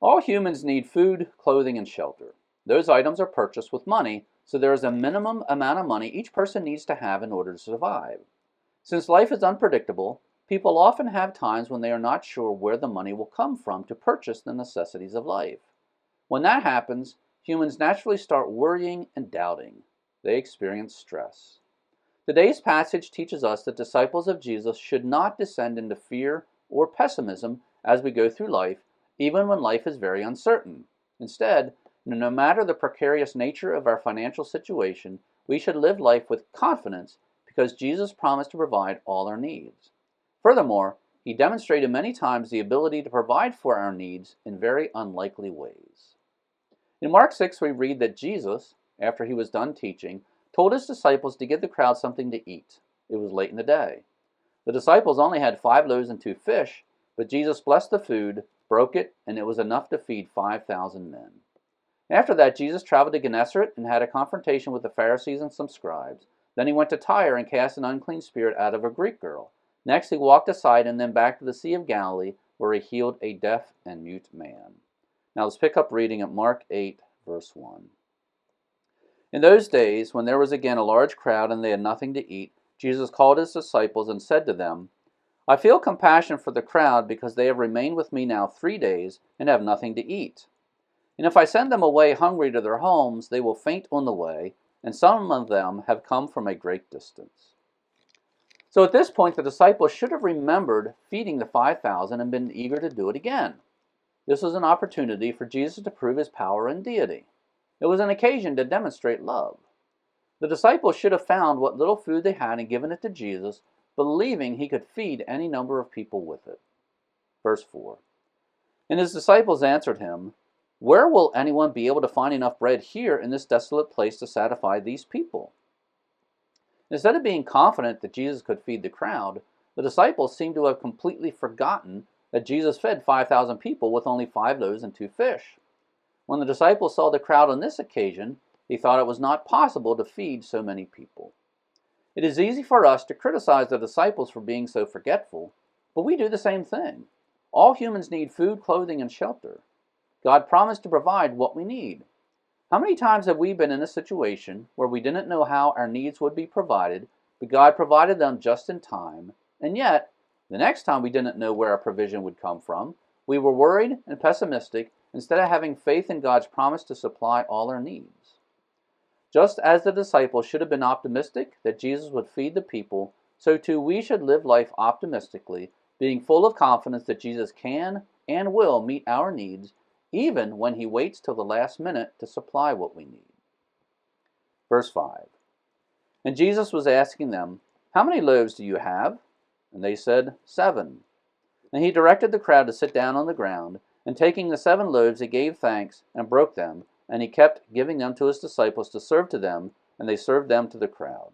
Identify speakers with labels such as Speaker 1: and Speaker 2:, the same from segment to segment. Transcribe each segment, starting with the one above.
Speaker 1: All humans need food, clothing, and shelter. Those items are purchased with money, so there is a minimum amount of money each person needs to have in order to survive. Since life is unpredictable, people often have times when they are not sure where the money will come from to purchase the necessities of life. When that happens, humans naturally start worrying and doubting. They experience stress. Today's passage teaches us that disciples of Jesus should not descend into fear or pessimism as we go through life, even when life is very uncertain. Instead, no matter the precarious nature of our financial situation, we should live life with confidence because Jesus promised to provide all our needs. Furthermore, he demonstrated many times the ability to provide for our needs in very unlikely ways. In Mark 6, we read that Jesus, after he was done teaching, told his disciples to give the crowd something to eat. It was late in the day. The disciples only had 5 loaves and 2 fish, but Jesus blessed the food, broke it, and it was enough to feed 5,000 men. After that, Jesus traveled to Gennesaret and had a confrontation with the Pharisees and some scribes. Then he went to Tyre and cast an unclean spirit out of a Greek girl. Next, he walked aside and then back to the Sea of Galilee, where he healed a deaf and mute man. Now let's pick up reading at Mark 8, verse 1. In those days, when there was again a large crowd and they had nothing to eat, Jesus called his disciples and said to them, I feel compassion for the crowd because they have remained with me now 3 days and have nothing to eat. And if I send them away hungry to their homes, they will faint on the way, and some of them have come from a great distance. So at this point, the disciples should have remembered feeding the 5,000 and been eager to do it again. This was an opportunity for Jesus to prove his power and deity. It was an occasion to demonstrate love. The disciples should have found what little food they had and given it to Jesus, believing he could feed any number of people with it. Verse 4. And his disciples answered him, Where will anyone be able to find enough bread here in this desolate place to satisfy these people? Instead of being confident that Jesus could feed the crowd, the disciples seem to have completely forgotten that Jesus fed 5,000 people with only 5 loaves and 2 fish. When the disciples saw the crowd on this occasion, they thought it was not possible to feed so many people. It is easy for us to criticize the disciples for being so forgetful, but we do the same thing. All humans need food, clothing, and shelter. God promised to provide what we need. How many times have we been in a situation where we didn't know how our needs would be provided, but God provided them just in time, and yet, the next time we didn't know where our provision would come from, we were worried and pessimistic instead of having faith in God's promise to supply all our needs. Just as the disciples should have been optimistic that Jesus would feed the people, so too we should live life optimistically, being full of confidence that Jesus can and will meet our needs, even when he waits till the last minute to supply what we need. Verse 5. And Jesus was asking them, How many loaves do you have? And they said, 7. And he directed the crowd to sit down on the ground, and taking the 7 loaves he gave thanks and broke them, and he kept giving them to his disciples to serve to them, and they served them to the crowd.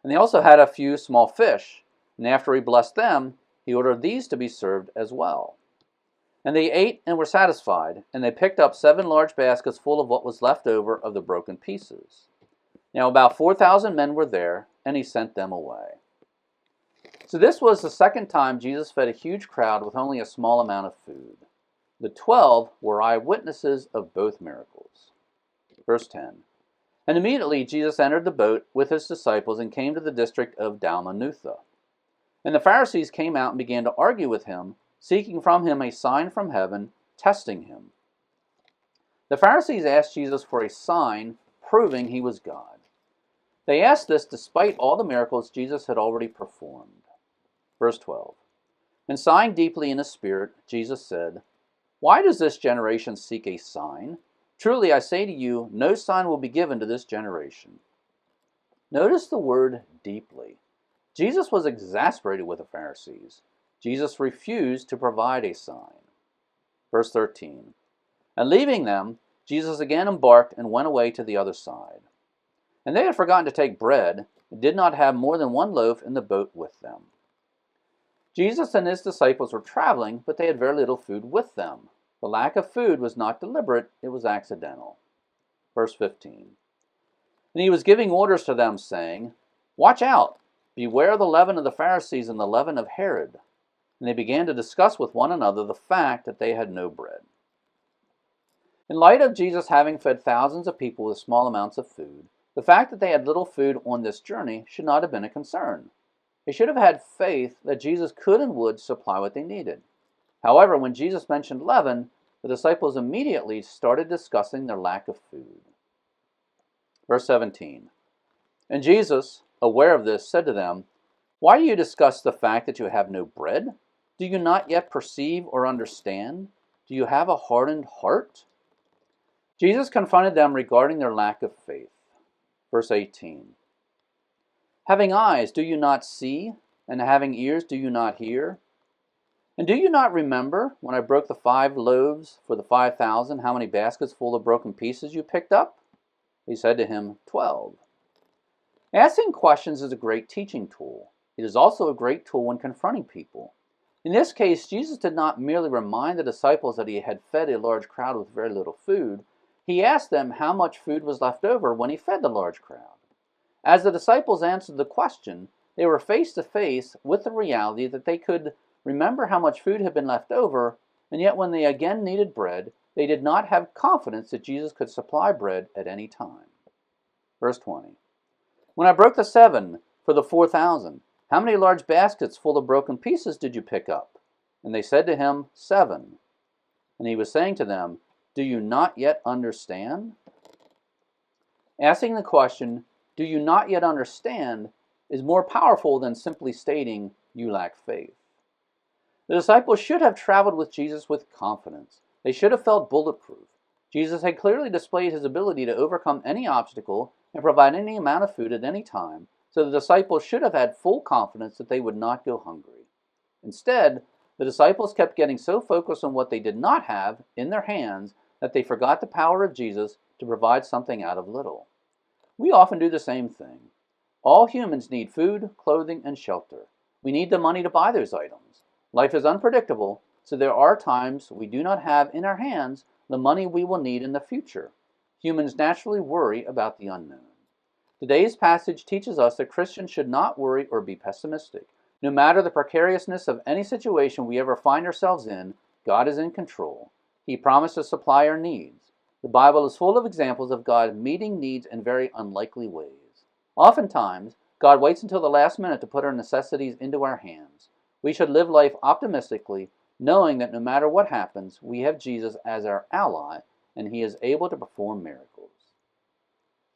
Speaker 1: And they also had a few small fish, and after he blessed them, he ordered these to be served as well. And they ate and were satisfied, and they picked up 7 large baskets full of what was left over of the broken pieces. Now about 4,000 men were there, and he sent them away. So this was the second time Jesus fed a huge crowd with only a small amount of food. The 12 were eyewitnesses of both miracles. Verse 10. And immediately Jesus entered the boat with his disciples and came to the district of Dalmanutha. And the Pharisees came out and began to argue with him, seeking from him a sign from heaven, testing him. The Pharisees asked Jesus for a sign proving he was God. They asked this despite all the miracles Jesus had already performed. Verse 12. And sighing deeply in his spirit, Jesus said, Why does this generation seek a sign? Truly I say to you, no sign will be given to this generation. Notice the word deeply. Jesus was exasperated with the Pharisees. Jesus refused to provide a sign. Verse 13. And leaving them, Jesus again embarked and went away to the other side. And they had forgotten to take bread, and did not have more than 1 loaf in the boat with them. Jesus and his disciples were traveling, but they had very little food with them. The lack of food was not deliberate, it was accidental. Verse 15. And he was giving orders to them, saying, Watch out! Beware the leaven of the Pharisees and the leaven of Herod. and they began to discuss with one another the fact that they had no bread. In light of Jesus having fed thousands of people with small amounts of food, the fact that they had little food on this journey should not have been a concern. They should have had faith that Jesus could and would supply what they needed. However, when Jesus mentioned leaven, the disciples immediately started discussing their lack of food. Verse 17. And Jesus, aware of this, said to them, Why do you discuss the fact that you have no bread? Do you not yet perceive or understand? Do you have a hardened heart? Jesus confronted them regarding their lack of faith. Verse 18. Having eyes, do you not see? And having ears, do you not hear? And do you not remember when I broke the 5 loaves for the 5,000, how many baskets full of broken pieces you picked up? He said to him, 12. Asking questions is a great teaching tool. It is also a great tool when confronting people. In this case, Jesus did not merely remind the disciples that he had fed a large crowd with very little food. He asked them how much food was left over when he fed the large crowd. As the disciples answered the question, they were face to face with the reality that they could remember how much food had been left over, and yet when they again needed bread, they did not have confidence that Jesus could supply bread at any time. Verse 20. When I broke the 7 for the 4,000, how many large baskets full of broken pieces did you pick up? And they said to him, 7. And he was saying to them, Do you not yet understand? Asking the question, Do you not yet understand, is more powerful than simply stating, You lack faith. The disciples should have traveled with Jesus with confidence. They should have felt bulletproof. Jesus had clearly displayed his ability to overcome any obstacle and provide any amount of food at any time, so the disciples should have had full confidence that they would not go hungry. Instead, the disciples kept getting so focused on what they did not have in their hands that they forgot the power of Jesus to provide something out of little. We often do the same thing. All humans need food, clothing, and shelter. We need the money to buy those items. Life is unpredictable, so there are times we do not have in our hands the money we will need in the future. Humans naturally worry about the unknown. Today's passage teaches us that Christians should not worry or be pessimistic. No matter the precariousness of any situation we ever find ourselves in, God is in control. He promised to supply our needs. The Bible is full of examples of God meeting needs in very unlikely ways. Oftentimes, God waits until the last minute to put our necessities into our hands. We should live life optimistically, knowing that no matter what happens, we have Jesus as our ally, and he is able to perform miracles.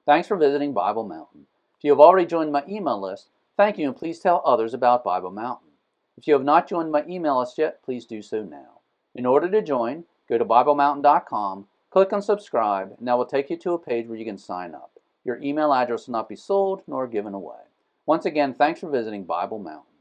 Speaker 1: Thanks for visiting Bible Mountain. If you have already joined my email list, thank you, and please tell others about Bible Mountain. If you have not joined my email list yet, please do so now. In order to join, go to BibleMountain.com, click on subscribe, and that will take you to a page where you can sign up. Your email address will not be sold nor given away. Once again, thanks for visiting Bible Mountain.